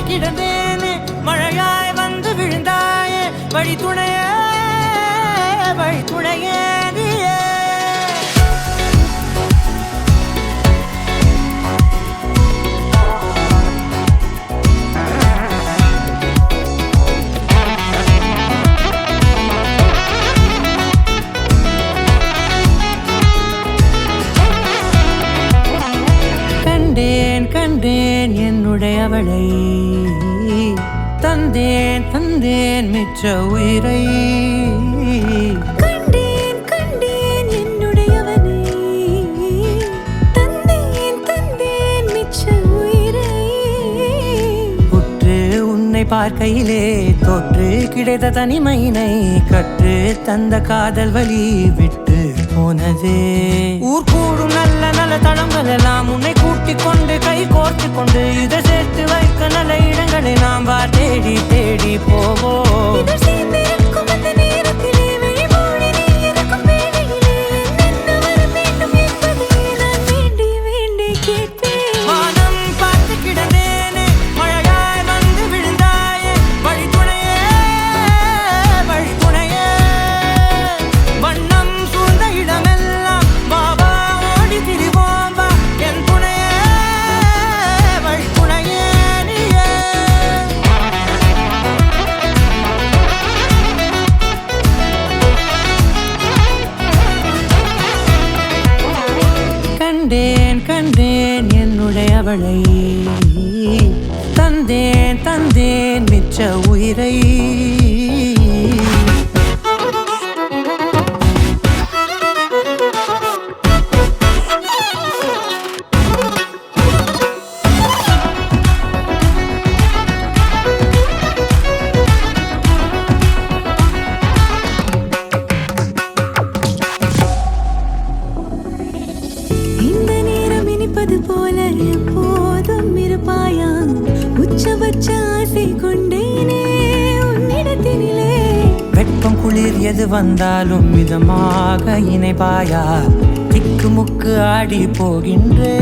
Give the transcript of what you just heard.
கிடந்தேனே மழையாய் வந்து விழுந்தாயே வழி துணையே நீயே கண்டேன் என்னுடையவளை தந்தேன் மிச்ச உயிரை கண்டேன் என்னுடையவனை தந்தேன் மிச்ச உயிரை உற்று உன்னை பார்க்கையிலே தோற்று கிடைத்த தனிமையினை கற்று தந்த காதல் வழி விட்டு போனதே ஊர் கூடும் நல்ல தளங்கள் எல்லாம் உன்னை கூட்டிக் கொண்டு கை கோர்த்து கொண்டு இதை சேர்த்து வைக்க நல்ல இடங்களை நாம் தேடி போவோம் கண்டேன் என்னுடையவளை தந்தேன் மிச்ச உயிரை போல எப்போதும் இருப்பாயா உச்சபட்ச ஆசை கொண்டேனே உன்னிடத்தினிலே வெப்பம் குளிர் எது வந்தாலும் மிதமாக இணைப்பாயா திக்கு முக்கு ஆடி போகின்றே